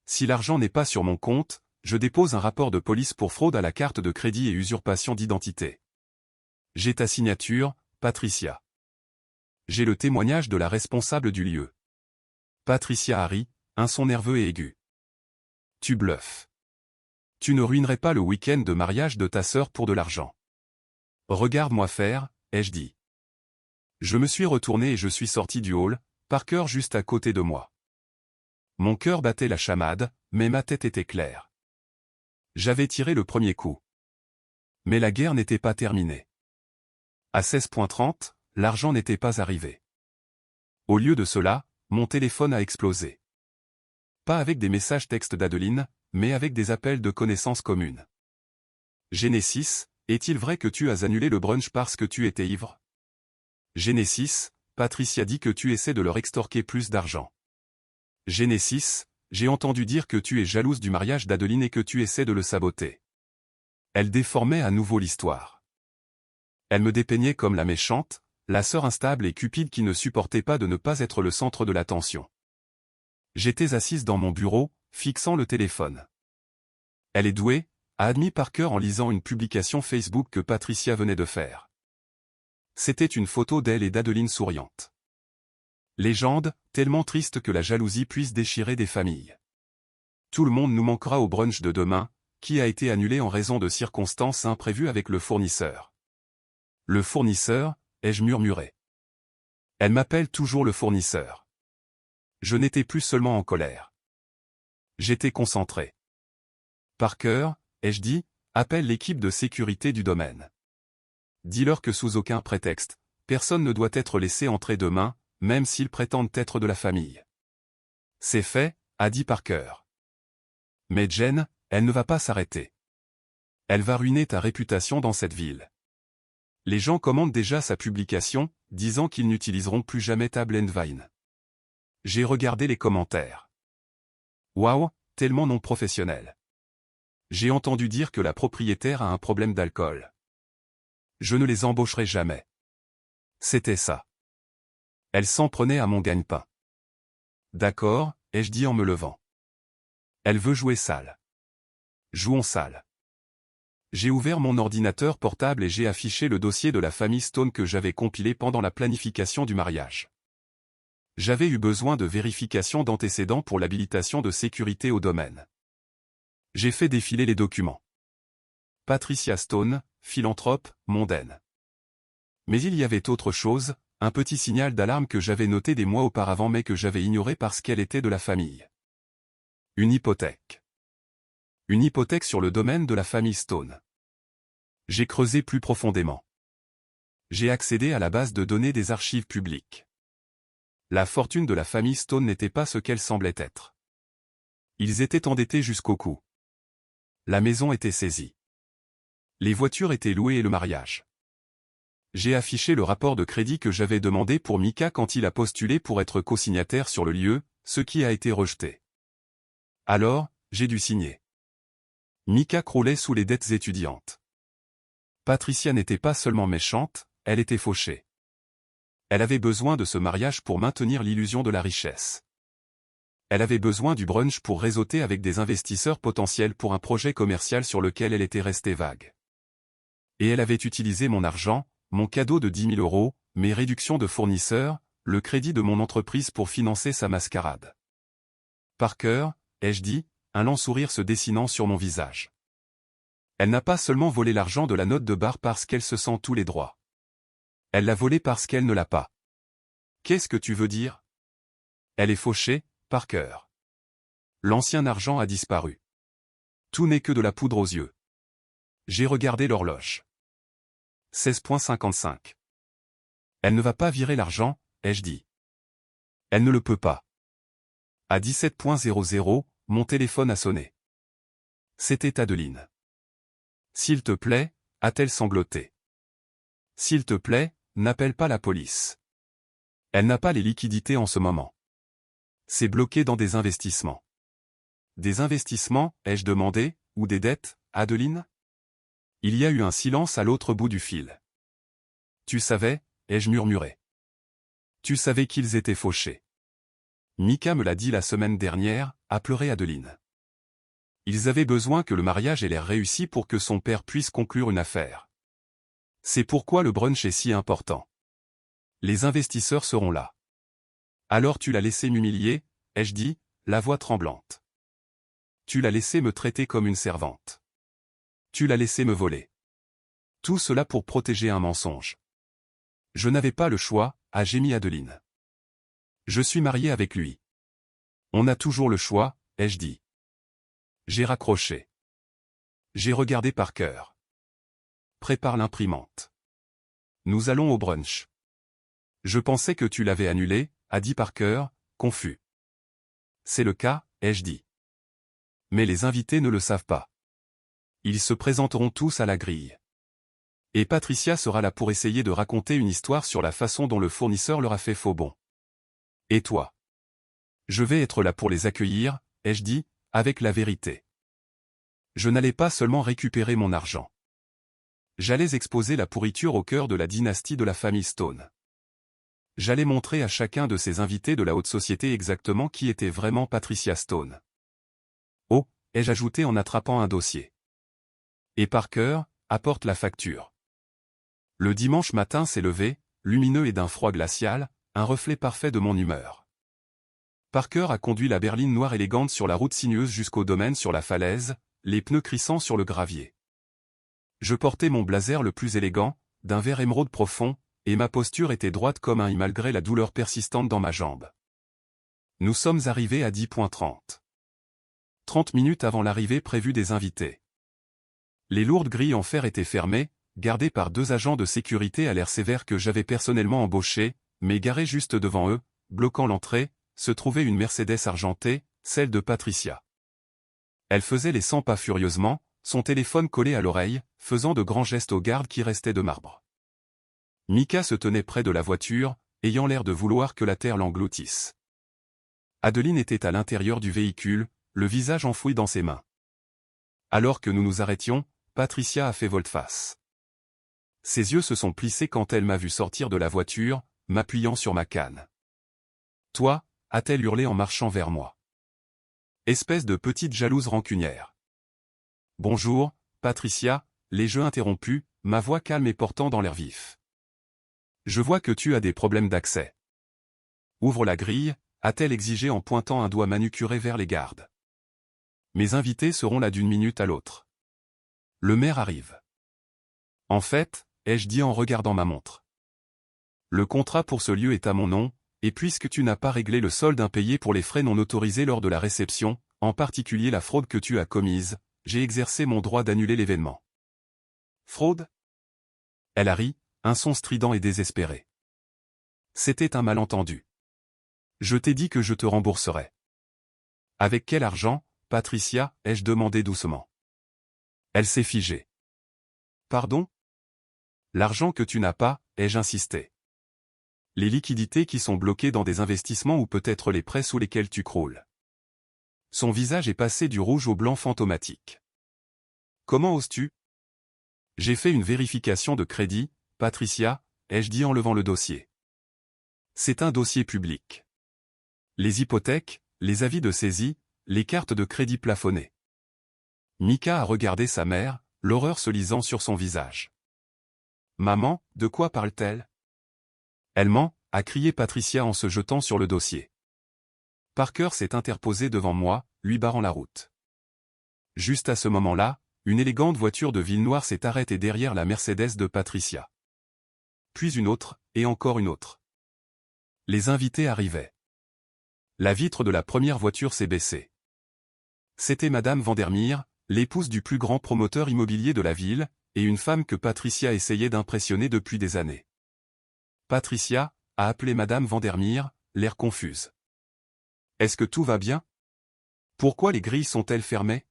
Si l'argent n'est pas sur mon compte, je dépose un rapport de police pour fraude à la carte de crédit et usurpation d'identité. J'ai ta signature, Patricia. J'ai le témoignage de la responsable du lieu. Patricia a ri, un son nerveux et aigu. Tu bluffes. Tu ne ruinerais pas le week-end de mariage de ta sœur pour de l'argent. Regarde-moi faire, ai-je dit. Je me suis retourné et je suis sorti du hall, Parker juste à côté de moi. Mon cœur battait la chamade, mais ma tête était claire. J'avais tiré le premier coup. Mais la guerre n'était pas terminée. À 16.30, l'argent n'était pas arrivé. Au lieu de cela, mon téléphone a explosé. Pas avec des messages textes d'Adeline, mais avec des appels de connaissances communes. Genesis, est-il vrai que tu as annulé le brunch parce que tu étais ivre? Genesis, Patricia dit que tu essaies de leur extorquer plus d'argent. Genesis, j'ai entendu dire que tu es jalouse du mariage d'Adeline et que tu essaies de le saboter. Elle déformait à nouveau l'histoire. Elle me dépeignait comme la méchante, la sœur instable et cupide qui ne supportait pas de ne pas être le centre de l'attention. J'étais assise dans mon bureau, fixant le téléphone. Elle est douée, a admis Parker en lisant une publication Facebook que Patricia venait de faire. C'était une photo d'elle et d'Adeline souriante. Légende, tellement triste que la jalousie puisse déchirer des familles. Tout le monde nous manquera au brunch de demain, qui a été annulé en raison de circonstances imprévues avec le fournisseur. Le fournisseur, ai-je murmuré. Elle m'appelle toujours le fournisseur. Je n'étais plus seulement en colère. J'étais concentré. Parker, ai-je dit, appelle l'équipe de sécurité du domaine. Dis-leur que sous aucun prétexte, personne ne doit être laissé entrer demain, même s'ils prétendent être de la famille. C'est fait, a dit Parker. Mais Jen, elle ne va pas s'arrêter. Elle va ruiner ta réputation dans cette ville. Les gens commandent déjà sa publication, disant qu'ils n'utiliseront plus jamais ta Blendvine. J'ai regardé les commentaires. Waouh, tellement non professionnel. J'ai entendu dire que la propriétaire a un problème d'alcool. Je ne les embaucherai jamais. C'était ça. Elle s'en prenait à mon gagne-pain. D'accord, ai-je dit en me levant. Elle veut jouer sale. Jouons sale. J'ai ouvert mon ordinateur portable et j'ai affiché le dossier de la famille Stone que j'avais compilé pendant la planification du mariage. J'avais eu besoin de vérification d'antécédents pour l'habilitation de sécurité au domaine. J'ai fait défiler les documents. Patricia Stone, philanthrope, mondaine. Mais il y avait autre chose, un petit signal d'alarme que j'avais noté des mois auparavant mais que j'avais ignoré parce qu'elle était de la famille. Une hypothèque. Une hypothèque sur le domaine de la famille Stone. J'ai creusé plus profondément. J'ai accédé à la base de données des archives publiques. La fortune de la famille Stone n'était pas ce qu'elle semblait être. Ils étaient endettés jusqu'au cou. La maison était saisie. Les voitures étaient louées et le mariage. J'ai affiché le rapport de crédit que j'avais demandé pour Mika quand il a postulé pour être co-signataire sur le lieu, ce qui a été rejeté. Alors, j'ai dû signer. Mika croulait sous les dettes étudiantes. Patricia n'était pas seulement méchante, elle était fauchée. Elle avait besoin de ce mariage pour maintenir l'illusion de la richesse. Elle avait besoin du brunch pour réseauter avec des investisseurs potentiels pour un projet commercial sur lequel elle était restée vague. Et elle avait utilisé mon argent, mon cadeau de 10 000 €, mes réductions de fournisseurs, le crédit de mon entreprise pour financer sa mascarade. Parker, ai-je dit, un lent sourire se dessinant sur mon visage. Elle n'a pas seulement volé l'argent de la note de bar parce qu'elle se sent tous les droits. Elle l'a volé parce qu'elle ne l'a pas. Qu'est-ce que tu veux dire? Elle est fauchée, Parker. L'ancien argent a disparu. Tout n'est que de la poudre aux yeux. J'ai regardé l'horloge. 16,55. Elle ne va pas virer l'argent, ai-je dit. Elle ne le peut pas. À 17,00, mon téléphone a sonné. C'était Adeline. S'il te plaît, a-t-elle sangloté. S'il te plaît, n'appelle pas la police. Elle n'a pas les liquidités en ce moment. C'est bloqué dans des investissements. Des investissements, ai-je demandé, ou des dettes, Adeline? Il y a eu un silence à l'autre bout du fil. Tu savais, ai-je murmuré. Tu savais qu'ils étaient fauchés. Mika me l'a dit la semaine dernière, a pleuré Adeline. Ils avaient besoin que le mariage ait l'air réussi pour que son père puisse conclure une affaire. C'est pourquoi le brunch est si important. Les investisseurs seront là. Alors tu l'as laissé m'humilier, ai-je dit, la voix tremblante. Tu l'as laissé me traiter comme une servante. Tu l'as laissé me voler. Tout cela pour protéger un mensonge. Je n'avais pas le choix, a gémi Adeline. Je suis marié avec lui. On a toujours le choix, ai-je dit. J'ai raccroché. J'ai regardé Parker. Prépare l'imprimante. Nous allons au brunch. Je pensais que tu l'avais annulé, a dit Parker, confus. C'est le cas, ai-je dit. Mais les invités ne le savent pas. Ils se présenteront tous à la grille. Et Patricia sera là pour essayer de raconter une histoire sur la façon dont le fournisseur leur a fait faux bon. Et toi? Je vais être là pour les accueillir, ai-je dit, avec la vérité. Je n'allais pas seulement récupérer mon argent. J'allais exposer la pourriture au cœur de la dynastie de la famille Stone. J'allais montrer à chacun de ces invités de la haute société exactement qui était vraiment Patricia Stone. Oh, ai-je ajouté en attrapant un dossier. Et Parker, apporte la facture. Le dimanche matin s'est levé, lumineux et d'un froid glacial, un reflet parfait de mon humeur. Parker a conduit la berline noire élégante sur la route sinueuse jusqu'au domaine sur la falaise, les pneus crissant sur le gravier. Je portais mon blazer le plus élégant, d'un vert émeraude profond, et ma posture était droite comme un i malgré la douleur persistante dans ma jambe. Nous sommes arrivés à 10,30. 30 minutes avant l'arrivée prévue des invités. Les lourdes grilles en fer étaient fermées, gardées par 2 agents de sécurité à l'air sévère que j'avais personnellement embauchés, mais garés juste devant eux, bloquant l'entrée, se trouvait une Mercedes argentée, celle de Patricia. Elle faisait les 100 pas furieusement, son téléphone collé à l'oreille, faisant de grands gestes aux gardes qui restaient de marbre. Mika se tenait près de la voiture, ayant l'air de vouloir que la terre l'engloutisse. Adeline était à l'intérieur du véhicule, le visage enfoui dans ses mains. Alors que nous nous arrêtions, Patricia a fait volte-face. Ses yeux se sont plissés quand elle m'a vu sortir de la voiture, m'appuyant sur ma canne. « Toi » a-t-elle hurlé en marchant vers moi. Espèce de petite jalouse rancunière. « Bonjour, Patricia » les jeux interrompus, ma voix calme et portant dans l'air vif. « Je vois que tu as des problèmes d'accès. » « Ouvre la grille » a-t-elle exigé en pointant un doigt manucuré vers les gardes. Mes invités seront là d'une minute à l'autre. Le maire arrive. En fait, ai-je dit en regardant ma montre. Le contrat pour ce lieu est à mon nom, et puisque tu n'as pas réglé le solde impayé pour les frais non autorisés lors de la réception, en particulier la fraude que tu as commise, j'ai exercé mon droit d'annuler l'événement. Fraude? Elle a ri, un son strident et désespéré. C'était un malentendu. Je t'ai dit que je te rembourserais. Avec quel argent, Patricia, ai-je demandé doucement. Elle s'est figée. Pardon? L'argent que tu n'as pas, ai-je insisté. Les liquidités qui sont bloquées dans des investissements ou peut-être les prêts sous lesquels tu croules. Son visage est passé du rouge au blanc fantomatique. Comment oses-tu? J'ai fait une vérification de crédit, Patricia, ai-je dit en levant le dossier. C'est un dossier public. Les hypothèques, les avis de saisie, les cartes de crédit plafonnées. Mika a regardé sa mère, l'horreur se lisant sur son visage. Maman, de quoi parle-t-elle? Elle ment, a crié Patricia en se jetant sur le dossier. Parker s'est interposé devant moi, lui barrant la route. Juste à ce moment-là, une élégante voiture de ville noire s'est arrêtée derrière la Mercedes de Patricia. Puis une autre, et encore une autre. Les invités arrivaient. La vitre de la première voiture s'est baissée. C'était Madame Vandermeer, l'épouse du plus grand promoteur immobilier de la ville, et une femme que Patricia essayait d'impressionner depuis des années. Patricia, a appelé Madame Vandermeer, l'air confuse. Est-ce que tout va bien? Pourquoi les grilles sont-elles fermées?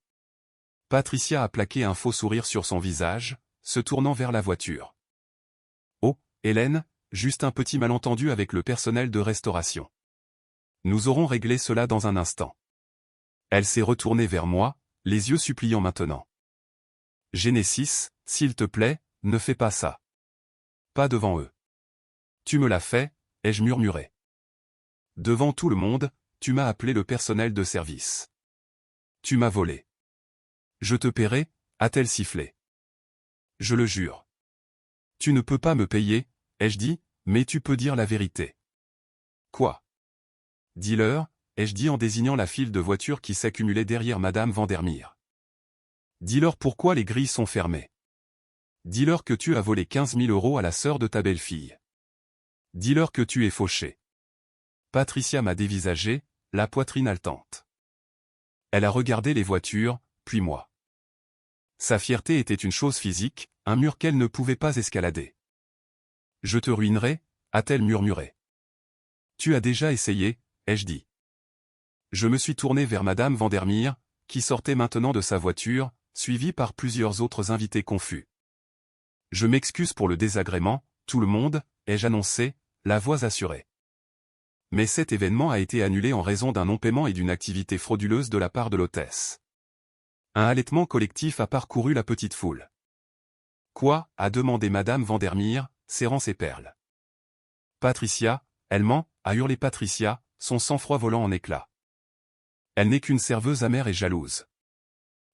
Patricia a plaqué un faux sourire sur son visage, se tournant vers la voiture. Oh, Hélène, juste un petit malentendu avec le personnel de restauration. Nous aurons réglé cela dans un instant. Elle s'est retournée vers moi, les yeux suppliants maintenant. Genesis, s'il te plaît, ne fais pas ça. Pas devant eux. Tu me l'as fait, ai-je murmuré. Devant tout le monde, tu m'as appelé le personnel de service. Tu m'as volé. Je te paierai, a-t-elle sifflé. Je le jure. Tu ne peux pas me payer, ai-je dit, mais tu peux dire la vérité. Quoi? Dis-leur, ai-je dit en désignant la file de voitures qui s'accumulait derrière Madame Vandermeer. Dis-leur pourquoi les grilles sont fermées. Dis-leur que tu as volé 15 000 € à la sœur de ta belle-fille. Dis-leur que tu es fauché. Patricia m'a dévisagé, la poitrine haletante. Elle a regardé les voitures, puis moi. Sa fierté était une chose physique, un mur qu'elle ne pouvait pas escalader. Je te ruinerai, a-t-elle murmuré. Tu as déjà essayé, ai-je dit. Je me suis tourné vers Madame Vandermeer, qui sortait maintenant de sa voiture, suivie par plusieurs autres invités confus. Je m'excuse pour le désagrément, tout le monde, ai-je annoncé, la voix assurée. Mais cet événement a été annulé en raison d'un non-paiement et d'une activité frauduleuse de la part de l'hôtesse. Un halètement collectif a parcouru la petite foule. Quoi? A demandé Madame Vandermeer, serrant ses perles. Patricia, elle ment, a hurlé Patricia, son sang-froid volant en éclats. Elle n'est qu'une serveuse amère et jalouse.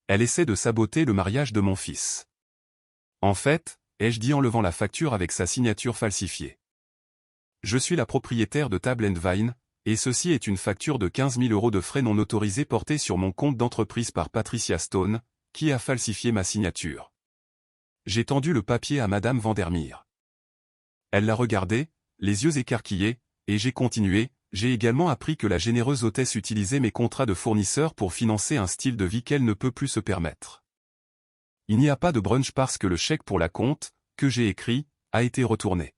Elle essaie de saboter le mariage de mon fils. En fait, ai-je dit en levant la facture avec sa signature falsifiée. Je suis la propriétaire de Table & Vine, et ceci est une facture de 15 000 € de frais non autorisés portés sur mon compte d'entreprise par Patricia Stone, qui a falsifié ma signature. J'ai tendu le papier à Madame Vandermeer. Elle l'a regardé, les yeux écarquillés, et j'ai continué, j'ai également appris que la généreuse hôtesse utilisait mes contrats de fournisseurs pour financer un style de vie qu'elle ne peut plus se permettre. Il n'y a pas de brunch parce que le chèque pour la compte, que j'ai écrit, a été retourné.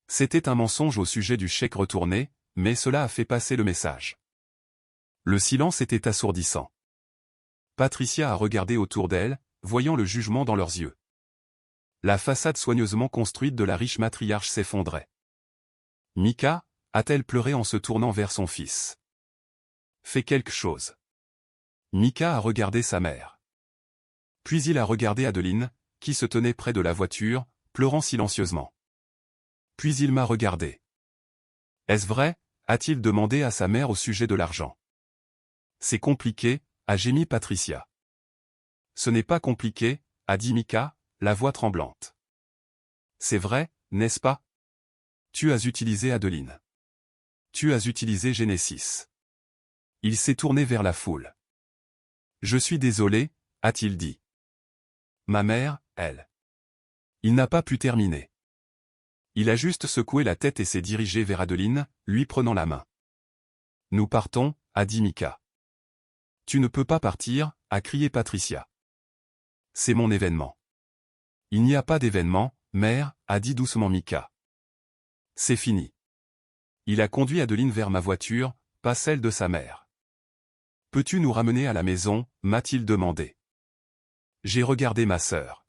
C'était un mensonge au sujet du chèque retourné, mais cela a fait passer le message. Le silence était assourdissant. Patricia a regardé autour d'elle, voyant le jugement dans leurs yeux. La façade soigneusement construite de la riche matriarche s'effondrait. Mika, a-t-elle pleuré en se tournant vers son fils. Fais quelque chose. Mika a regardé sa mère. Puis il a regardé Adeline, qui se tenait près de la voiture, pleurant silencieusement. Puis il m'a regardé. Est-ce vrai? A-t-il demandé à sa mère au sujet de l'argent. C'est compliqué, a gémi Patricia. Ce n'est pas compliqué, a dit Mika, la voix tremblante. C'est vrai, n'est-ce pas? Tu as utilisé Adeline. Tu as utilisé Genesis. Il s'est tourné vers la foule. Je suis désolé, a-t-il dit. Ma mère, elle. Il n'a pas pu terminer. Il a juste secoué la tête et s'est dirigé vers Adeline, lui prenant la main. Nous partons, a dit Mika. Tu ne peux pas partir, a crié Patricia. C'est mon événement. Il n'y a pas d'événement, mère, a dit doucement Mika. C'est fini. Il a conduit Adeline vers ma voiture, pas celle de sa mère. Peux-tu nous ramener à la maison, m'a-t-il demandé. J'ai regardé ma sœur.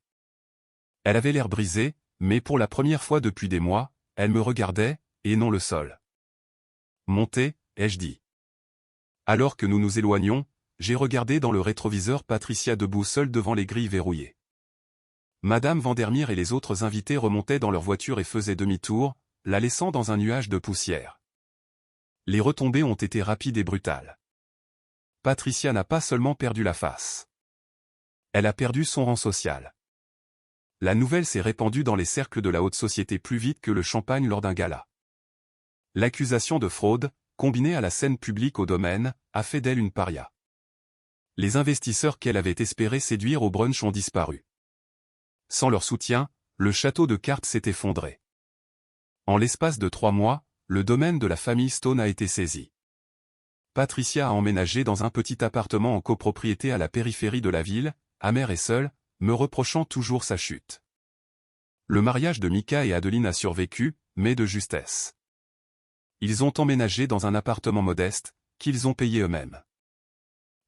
Elle avait l'air brisée, mais pour la première fois depuis des mois, elle me regardait, et non le sol. Montez, ai-je dit. Alors que nous nous éloignions, j'ai regardé dans le rétroviseur Patricia debout seule devant les grilles verrouillées. Madame Vandermeer et les autres invités remontaient dans leur voiture et faisaient demi-tour, la laissant dans un nuage de poussière. Les retombées ont été rapides et brutales. Patricia n'a pas seulement perdu la face. Elle a perdu son rang social. La nouvelle s'est répandue dans les cercles de la haute société plus vite que le champagne lors d'un gala. L'accusation de fraude, combinée à la scène publique au domaine, a fait d'elle une paria. Les investisseurs qu'elle avait espéré séduire au brunch ont disparu. Sans leur soutien, le château de cartes s'est effondré. En l'espace de 3 mois, le domaine de la famille Stone a été saisi. Patricia a emménagé dans un petit appartement en copropriété à la périphérie de la ville, amère et seule, me reprochant toujours sa chute. Le mariage de Mika et Adeline a survécu, mais de justesse. Ils ont emménagé dans un appartement modeste, qu'ils ont payé eux-mêmes.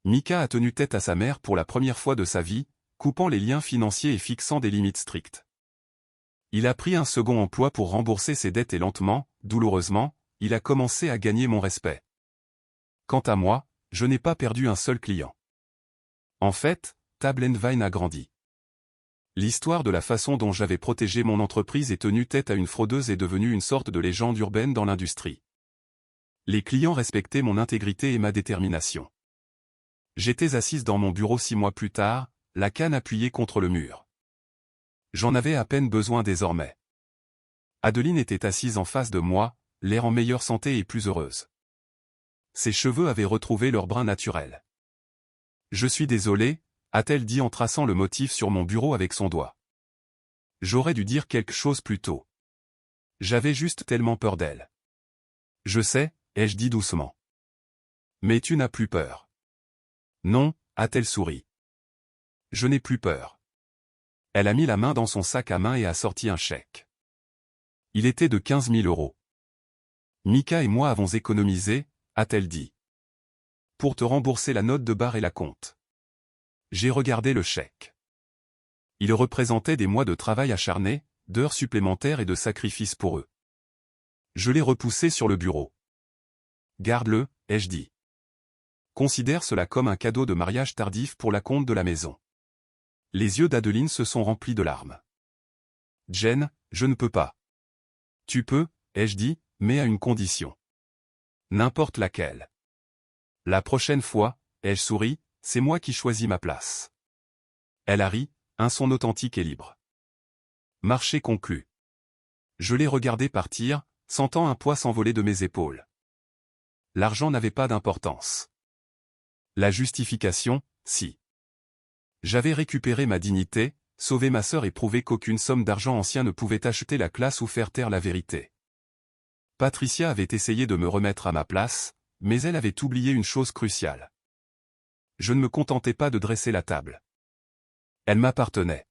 Mika a tenu tête à sa mère pour la première fois de sa vie, coupant les liens financiers et fixant des limites strictes. Il a pris un second emploi pour rembourser ses dettes et lentement, douloureusement, il a commencé à gagner mon respect. Quant à moi, je n'ai pas perdu un seul client. En fait, Tablenvine a grandi. L'histoire de la façon dont j'avais protégé mon entreprise et tenu tête à une fraudeuse est devenue une sorte de légende urbaine dans l'industrie. Les clients respectaient mon intégrité et ma détermination. J'étais assise dans mon bureau 6 mois plus tard, la canne appuyée contre le mur. J'en avais à peine besoin désormais. Adeline était assise en face de moi, l'air en meilleure santé et plus heureuse. Ses cheveux avaient retrouvé leur brun naturel. « Je suis désolée », a-t-elle dit en traçant le motif sur mon bureau avec son doigt. J'aurais dû dire quelque chose plus tôt. J'avais juste tellement peur d'elle. Je sais, ai-je dit doucement. Mais tu n'as plus peur. Non, a-t-elle souri. Je n'ai plus peur. Elle a mis la main dans son sac à main et a sorti un chèque. Il était de 15 000 €. Mika et moi avons économisé, a-t-elle dit. Pour te rembourser la note de bar et la compte. J'ai regardé le chèque. Il représentait des mois de travail acharné, d'heures supplémentaires et de sacrifices pour eux. Je l'ai repoussé sur le bureau. Garde-le, ai-je dit. Considère cela comme un cadeau de mariage tardif pour la compte de la maison. Les yeux d'Adeline se sont remplis de larmes. Jen, je ne peux pas. Tu peux, ai-je dit, mais à une condition. N'importe laquelle. La prochaine fois, ai-je souri, c'est moi qui choisis ma place. Elle a ri, un son authentique et libre. Marché conclu. Je l'ai regardé partir, sentant un poids s'envoler de mes épaules. L'argent n'avait pas d'importance. La justification, si. J'avais récupéré ma dignité, sauvé ma sœur et prouvé qu'aucune somme d'argent ancien ne pouvait acheter la classe ou faire taire la vérité. Patricia avait essayé de me remettre à ma place, mais elle avait oublié une chose cruciale. Je ne me contentais pas de dresser la table. Elle m'appartenait.